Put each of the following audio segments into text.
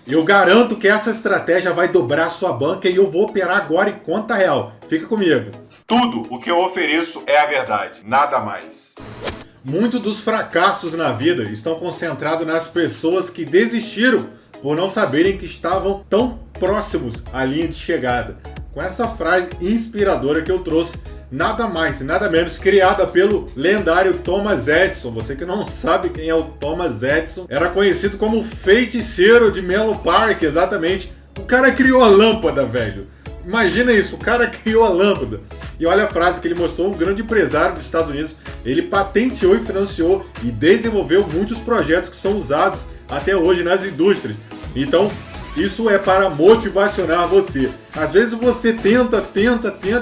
Eu garanto que essa estratégia vai dobrar sua banca e eu vou operar agora em conta real. Fica comigo. Tudo o que eu ofereço é a verdade, nada mais. Muitos dos fracassos na vida estão concentrados nas pessoas que desistiram por não saberem que estavam tão próximos à linha de chegada. Com essa frase inspiradora que eu trouxe, nada mais, nada menos, criada pelo lendário Thomas Edison. Você que não sabe quem é o Thomas Edison, era conhecido como o feiticeiro de Menlo Park, exatamente. O cara criou a lâmpada, velho. Imagina isso, o cara criou a lâmpada. E olha a frase que ele mostrou, um grande empresário dos Estados Unidos. Ele patenteou e financiou e desenvolveu muitos projetos que são usados até hoje nas indústrias. Então, isso é para motivacionar você. Às vezes você tenta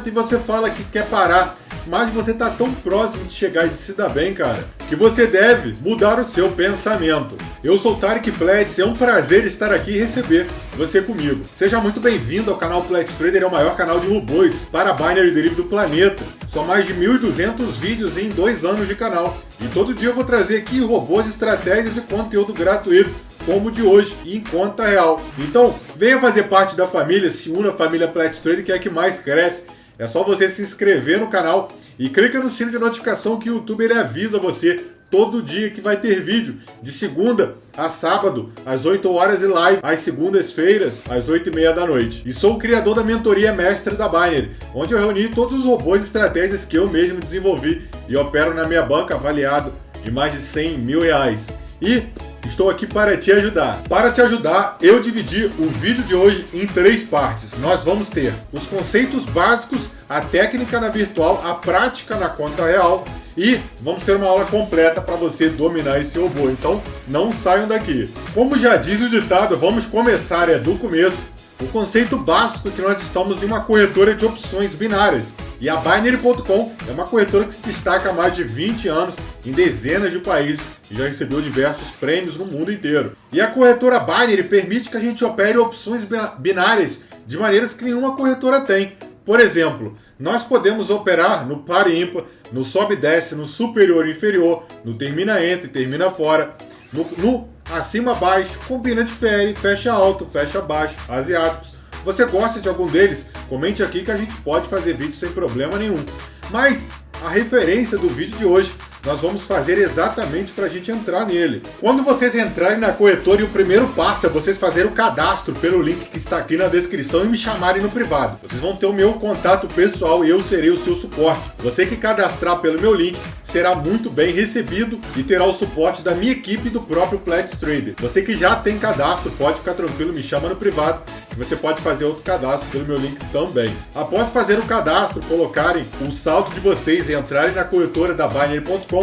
e você fala que quer parar, mas você está tão próximo de chegar e de se dar bem, cara, que você deve mudar o seu pensamento. Eu sou o Tarek Pletz, é um prazer estar aqui e receber você comigo. Seja muito bem-vindo ao canal Pletz Trader, é o maior canal de robôs para Binary Derivative do planeta. São mais de 1.200 vídeos em 2 anos de canal. E todo dia eu vou trazer aqui robôs, estratégias e conteúdo gratuito, como o de hoje, em conta real. Então, venha fazer parte da família, se una à família Pletz Trader, que é a que mais cresce. É só você se inscrever no canal e clica no sino de notificação que o YouTube ele avisa você todo dia que vai ter vídeo, de segunda a sábado, às 8 horas e live, às segundas-feiras, às 8h30 da noite. E sou o criador da mentoria Mestre da Binary, onde eu reuni todos os robôs e estratégias que eu mesmo desenvolvi e opero na minha banca avaliado em mais de 100 mil reais. E estou aqui para te ajudar. Para te ajudar, eu dividi o vídeo de hoje em 3 partes. Nós vamos ter os conceitos básicos, a técnica na virtual, a prática na conta real e vamos ter uma aula completa para você dominar esse robô. Então, não saiam daqui. Como já diz o ditado, vamos começar do começo. O conceito básico é que nós estamos em uma corretora de opções binárias. E a Binary.com é uma corretora que se destaca há mais de 20 anos em dezenas de países e já recebeu diversos prêmios no mundo inteiro. E a corretora Binary permite que a gente opere opções binárias de maneiras que nenhuma corretora tem. Por exemplo, nós podemos operar no par e ímpar, no sobe e desce, no superior e inferior, no termina entre, termina fora, no acima baixo, combina difere, fecha alto, fecha baixo, asiáticos. Você gosta de algum deles? Comente aqui que a gente pode fazer vídeo sem problema nenhum. Mas a referência do vídeo de hoje nós vamos fazer exatamente para a gente entrar nele. Quando vocês entrarem na corretora, e o primeiro passo é vocês fazerem o cadastro pelo link que está aqui na descrição e me chamarem no privado. Vocês vão ter o meu contato pessoal e eu serei o seu suporte. Você que cadastrar pelo meu link será muito bem recebido e terá o suporte da minha equipe e do próprio Pletz Trader. Você que já tem cadastro, pode ficar tranquilo, me chama no privado e você pode fazer outro cadastro pelo meu link também. Após fazer o cadastro, colocarem o saldo de vocês e entrarem na corretora da Binary.com,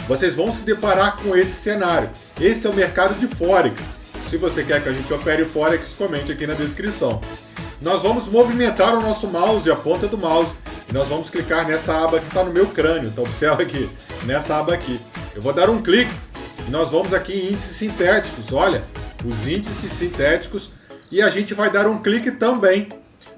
vocês vão se deparar com esse cenário. Esse é o mercado de Forex. Se você quer que a gente opere o Forex, comente aqui na descrição. Nós vamos movimentar o nosso mouse, a ponta do mouse, e nós vamos clicar nessa aba que está no meu crânio. Então observa aqui, nessa aba aqui. Eu vou dar um clique e nós vamos aqui em índices sintéticos. Olha, os índices sintéticos, e a gente vai dar um clique também.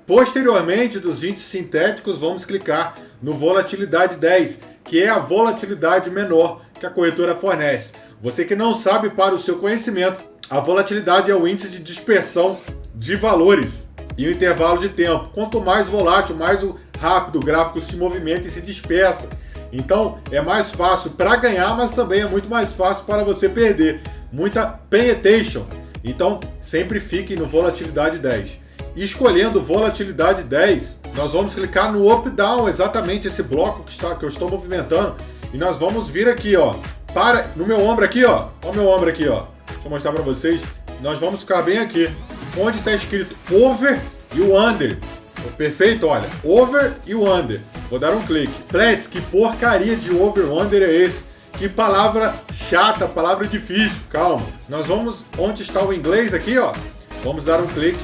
Posteriormente dos índices sintéticos, vamos clicar no volatilidade 10, que é a volatilidade menor que a corretora fornece. Você que não sabe, para o seu conhecimento, a volatilidade é o índice de dispersão de valores e o intervalo de tempo. Quanto mais volátil, mais rápido o gráfico se movimenta e se dispersa. Então é mais fácil para ganhar, mas também é muito mais fácil para você perder. Muita pay attention. Então sempre fique no volatilidade 10. Escolhendo volatilidade 10, nós vamos clicar no up down, exatamente esse bloco que eu estou movimentando, e nós vamos vir aqui, ó, no meu ombro aqui, ó, o meu ombro aqui, ó. Deixa eu mostrar para vocês. Nós vamos ficar bem aqui, onde está escrito over e o under. Perfeito, olha, over e o under. Vou dar um clique. Pletz, que porcaria de over e under é esse? Que palavra chata, palavra difícil. Calma. Nós vamos onde está o inglês aqui, ó. Vamos dar um clique.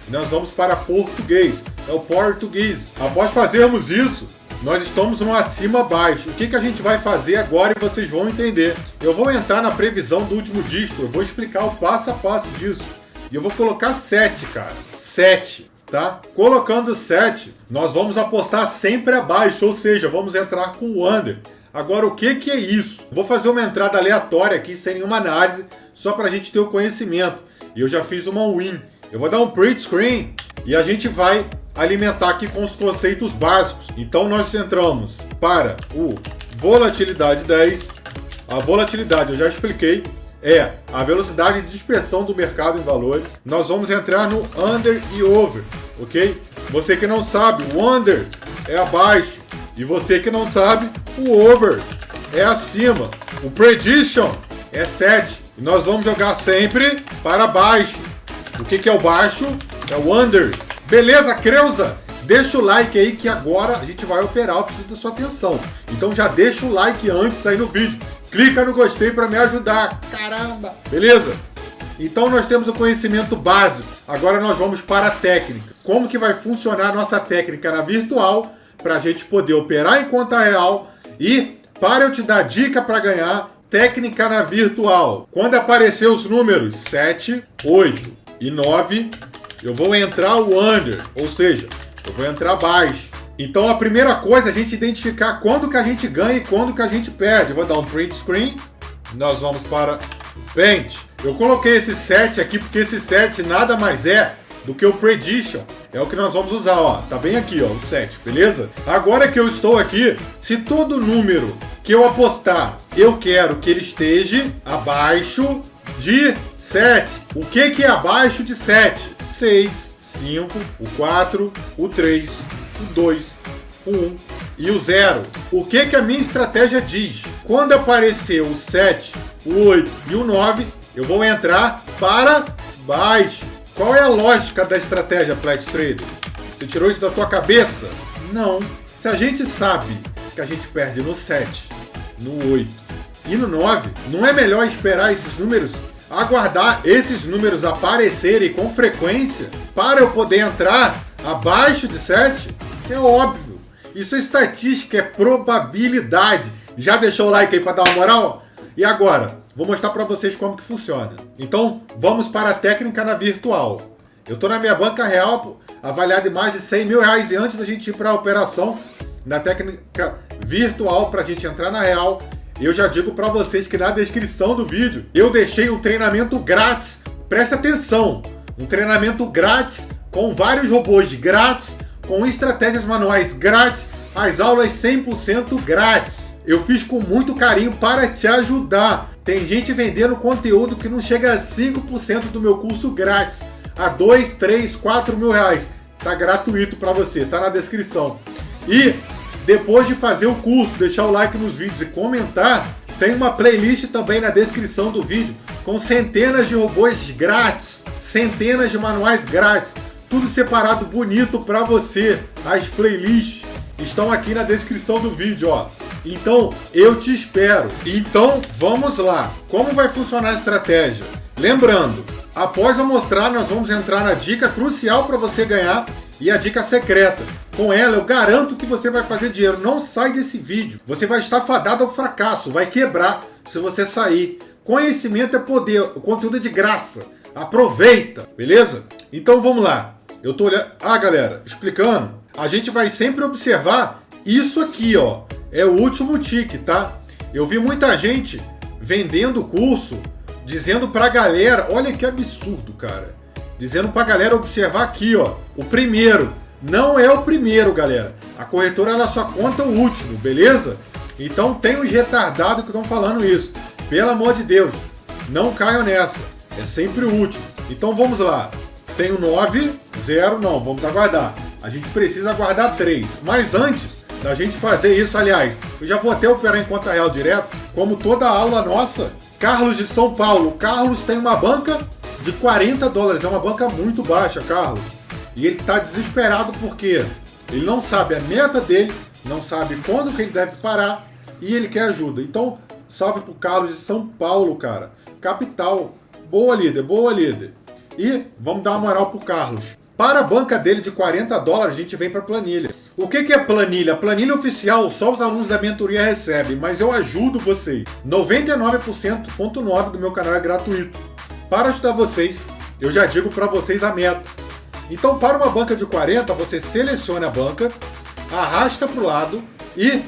Nós vamos para português, é o português. Após fazermos isso, nós estamos no acima-baixo. O que a gente vai fazer agora e vocês vão entender. Eu vou entrar na previsão do último dígito, eu vou explicar o passo a passo disso. E eu vou colocar 7, cara. 7, tá? Colocando 7, nós vamos apostar sempre abaixo, ou seja, vamos entrar com o under. Agora, o que é isso? Vou fazer uma entrada aleatória aqui, sem nenhuma análise, só para a gente ter o conhecimento. e eu já fiz uma win. Eu vou dar um print screen e a gente vai alimentar aqui com os conceitos básicos. Então nós entramos para o volatilidade 10. A volatilidade, eu já expliquei, é a velocidade de dispersão do mercado em valores. Nós vamos entrar no under e over, ok? Você que não sabe, o under é abaixo. E você que não sabe, o over é acima. O prediction é 7. E nós vamos jogar sempre para baixo. O que é o baixo? É o under. Beleza, Creuza? Deixa o like aí que agora a gente vai operar. Eu preciso da sua atenção. Então já deixa o like antes aí no vídeo. Clica no gostei para me ajudar. Caramba! Beleza? Então nós temos o conhecimento básico. Agora nós vamos para a técnica. Como que vai funcionar a nossa técnica na virtual para a gente poder operar em conta real e para eu te dar dica para ganhar técnica na virtual. Quando aparecer os números 7, 8 e 9, eu vou entrar o under, ou seja, eu vou entrar baixo. Então a primeira coisa é a gente identificar quando que a gente ganha e quando que a gente perde. Eu vou dar um print screen, nós vamos para Paint. Eu coloquei esse 7 aqui porque esse 7 nada mais é do que o prediction. É o que nós vamos usar, ó. Tá bem aqui, ó, o 7, beleza? Agora que eu estou aqui, se todo número que eu apostar, eu quero que ele esteja abaixo de 7. O que é abaixo de 7? 6, 5, o 4, o 3, o 2, o 1 e o 0. O que a minha estratégia diz? Quando aparecer o 7, o 8 e o 9, eu vou entrar para baixo. Qual é a lógica da estratégia, Flex Trader? Você tirou isso da tua cabeça? Não. Se a gente sabe que a gente perde no 7, no 8 e no 9, não é melhor esperar esses números, aguardar esses números aparecerem com frequência para eu poder entrar abaixo de 7? É óbvio. Isso é estatística, é probabilidade. Já deixou o like aí para dar uma moral? E agora? Vou mostrar para vocês como que funciona. Então, vamos para a técnica na virtual. Eu estou na minha banca real, avaliada em mais de 100 mil reais, e antes da gente ir para a operação, na técnica virtual, para a gente entrar na real, eu já digo para vocês que na descrição do vídeo, eu deixei um treinamento grátis. Presta atenção! Um treinamento grátis, com vários robôs grátis, com estratégias manuais grátis, as aulas 100% grátis. Eu fiz com muito carinho para te ajudar. Tem gente vendendo conteúdo que não chega a 5% do meu curso grátis. A 2, 3, 4 mil reais. Tá gratuito para você, tá na descrição. E depois de fazer o curso, deixar o like nos vídeos e comentar, tem uma playlist também na descrição do vídeo com centenas de robôs grátis, centenas de manuais grátis, tudo separado bonito para você. As playlists estão aqui na descrição do vídeo, ó. Então, eu te espero. Então, vamos lá. Como vai funcionar a estratégia? Lembrando, após eu mostrar, nós vamos entrar na dica crucial para você ganhar e a dica secreta. Com ela, eu garanto que você vai fazer dinheiro. Não sai desse vídeo. Você vai estar fadado ao fracasso. Vai quebrar se você sair. Conhecimento é poder. O conteúdo é de graça. Aproveita, beleza? Então, vamos lá. Eu tô olhando... galera, explicando. A gente vai sempre observar isso aqui, ó. É o último tique, tá? Eu vi muita gente vendendo o curso, dizendo pra galera, olha que absurdo, cara. Dizendo pra galera observar aqui, ó, o primeiro. Não é o primeiro, galera. A corretora, ela só conta o último, beleza? Então tem os retardados que estão falando isso. Pelo amor de Deus, não caiam nessa. É sempre o último. Então vamos lá. Tem o 9, 0, não, vamos aguardar. A gente precisa aguardar 3. Mas antes da gente fazer isso, aliás, eu já vou até operar em conta real direto, como toda aula nossa. Carlos de São Paulo. Carlos tem uma banca de $40. É uma banca muito baixa, Carlos. E ele está desesperado porque ele não sabe a meta dele, não sabe quando que ele deve parar e ele quer ajuda. Então, salve pro Carlos de São Paulo, cara. Capital. Boa, líder, boa, líder. E vamos dar uma moral pro Carlos. Para a banca dele de $40, a gente vem para a planilha. O que é planilha? A planilha oficial só os alunos da mentoria recebem, mas eu ajudo vocês. 99,9% do meu canal é gratuito. Para ajudar vocês, eu já digo para vocês a meta. Então, para uma banca de 40, você seleciona a banca, arrasta para o lado e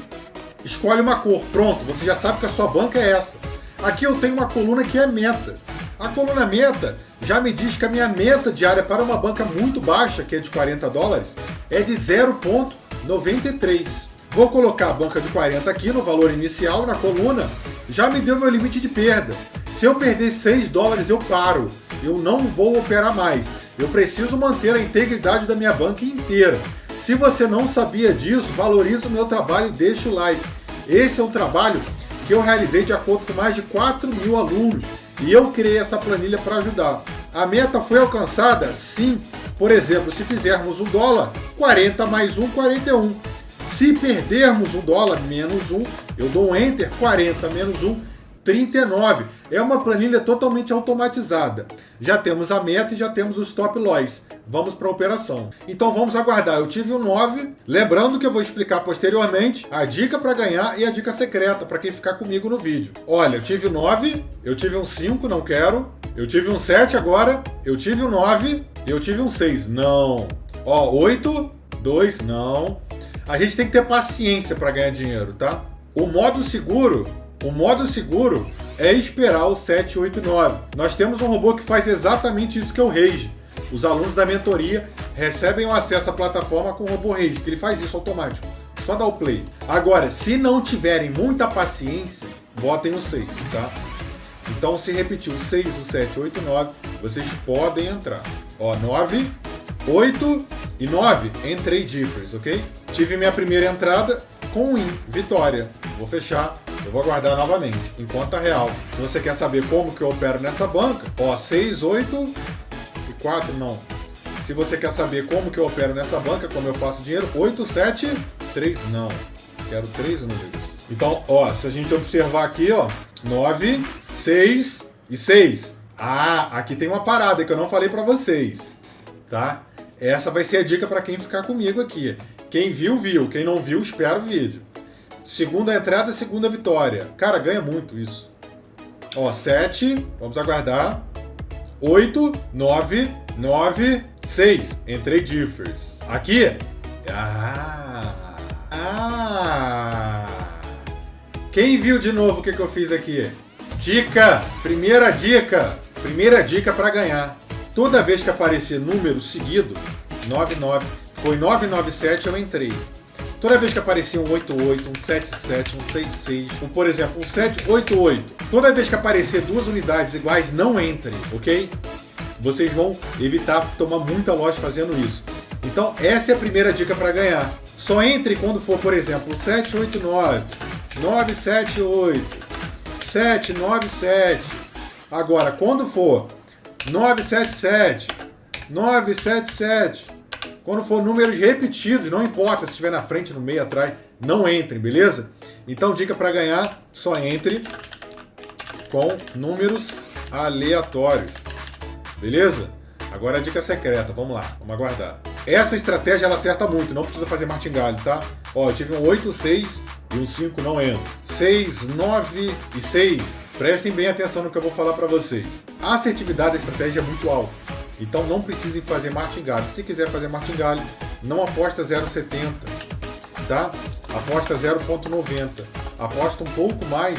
escolhe uma cor. Pronto, você já sabe que a sua banca é essa. Aqui eu tenho uma coluna que é meta. A coluna meta já me diz que a minha meta diária para uma banca muito baixa, que é de $40, é de 0,93. Vou colocar a banca de 40 aqui no valor inicial, na coluna, já me deu meu limite de perda. Se eu perder $6, eu paro. Eu não vou operar mais. Eu preciso manter a integridade da minha banca inteira. Se você não sabia disso, valorize o meu trabalho e deixe o like. Esse é um trabalho que eu realizei de acordo com mais de 4.000 alunos. E eu criei essa planilha para ajudar. A meta foi alcançada? Sim. Por exemplo, se fizermos $1, 40 mais 1, 41. Se perdermos $1 menos 1, eu dou um Enter, 40 menos 1, 39. É uma planilha totalmente automatizada. Já temos a meta e já temos o stop loss. Vamos para a operação. Então vamos aguardar. Eu tive um 9. Lembrando que eu vou explicar posteriormente a dica para ganhar e a dica secreta para quem ficar comigo no vídeo. Olha, eu tive um 9, eu tive um 5, não quero. Eu tive um 7 agora, eu tive um 9, eu tive um 6. Não. Ó, 8, 2, não. A gente tem que ter paciência para ganhar dinheiro, tá? O modo seguro é esperar o 7, 8 e 9. Nós temos um robô que faz exatamente isso, que é o Rage. Os alunos da mentoria recebem o acesso à plataforma com o robô Rage, que ele faz isso automático. Só dá o play. Agora, se não tiverem muita paciência, botem o 6, tá? Então, se repetir o 6, o 7, 8 e 9, vocês podem entrar. Ó, 9, 8 e 9, entrei differs, ok? Tive minha primeira entrada com win, vitória. Vou fechar, eu vou aguardar novamente, em conta real. Se você quer saber como que eu opero nessa banca, ó, 6, 8 e 4, não. Se você quer saber como que eu opero nessa banca, como eu faço dinheiro, 8, 7, 3, não. Quero 3 números. Então, ó, se a gente observar aqui, ó, 9, 6 e 6. Ah, aqui tem uma parada que eu não falei pra vocês, tá? Essa vai ser a dica para quem ficar comigo aqui. Quem viu, viu. Quem não viu, espera o vídeo. Segunda entrada, segunda vitória. Cara, ganha muito isso. Ó, 7. Vamos aguardar. 8, 9, 9, 6. Entrei differs. Aqui. Quem viu de novo o que eu fiz aqui? Dica. Primeira dica para ganhar. Toda vez que aparecer número seguido, 99, foi 997, eu entrei. Toda vez que aparecia um 88, um 77, um 66, por exemplo, um 788, toda vez que aparecer duas unidades iguais, não entrem, ok? Vocês vão evitar tomar muita loss fazendo isso. Então, essa é a primeira dica para ganhar. Só entre quando for, por exemplo, 789, 978, 797. Agora, quando for 977, 977, quando for números repetidos, não importa se estiver na frente, no meio, atrás, não entrem, beleza? Então, dica para ganhar, só entre com números aleatórios, beleza? Agora a dica secreta, vamos lá, vamos aguardar. Essa estratégia ela acerta muito, não precisa fazer martingale, tá? Ó, eu tive um 8, 6 e um 5 não entra. 6, 9 e 6. Prestem bem atenção no que eu vou falar para vocês. A assertividade da estratégia é muito alta, então não precisem fazer martingale. Se quiser fazer martingale, não aposta 0,70, tá? Aposta 0,90. Aposta um pouco mais,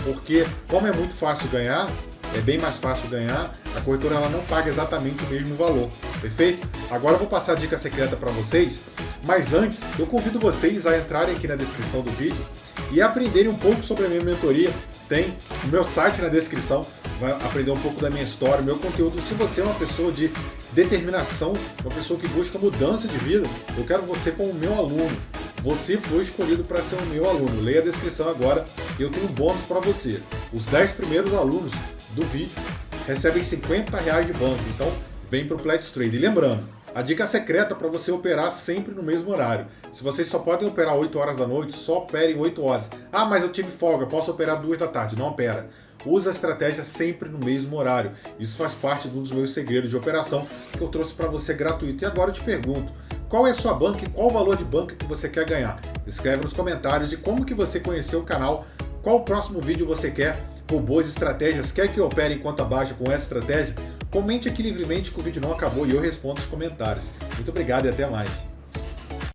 porque como é muito fácil ganhar, é bem mais fácil ganhar, a corretora ela não paga exatamente o mesmo valor, perfeito? Agora eu vou passar a dica secreta para vocês, mas antes eu convido vocês a entrarem aqui na descrição do vídeo e aprenderem um pouco sobre a minha mentoria. Tem o meu site na descrição, vai aprender um pouco da minha história, meu conteúdo. Se você é uma pessoa de determinação, uma pessoa que busca mudança de vida, eu quero você como meu aluno. Você foi escolhido para ser o meu aluno. Leia a descrição agora e eu tenho um bônus para você. Os 10 primeiros alunos do vídeo recebem R$50 de banco. Então vem para o Pledge Trade. E lembrando, a dica secreta para você operar sempre no mesmo horário. Se vocês só podem operar 8 horas da noite, só operem 8 horas. Ah, mas eu tive folga, posso operar 2 da tarde. Não opera. Usa a estratégia sempre no mesmo horário. Isso faz parte de um dos meus segredos de operação que eu trouxe para você gratuito. E agora eu te pergunto, qual é a sua banca e qual o valor de banca que você quer ganhar? Escreve nos comentários e como que você conheceu o canal, qual o próximo vídeo você quer por boas estratégias, quer que eu opere em conta baixa com essa estratégia? Comente aqui livremente que o vídeo não acabou e eu respondo os comentários. Muito obrigado e até mais.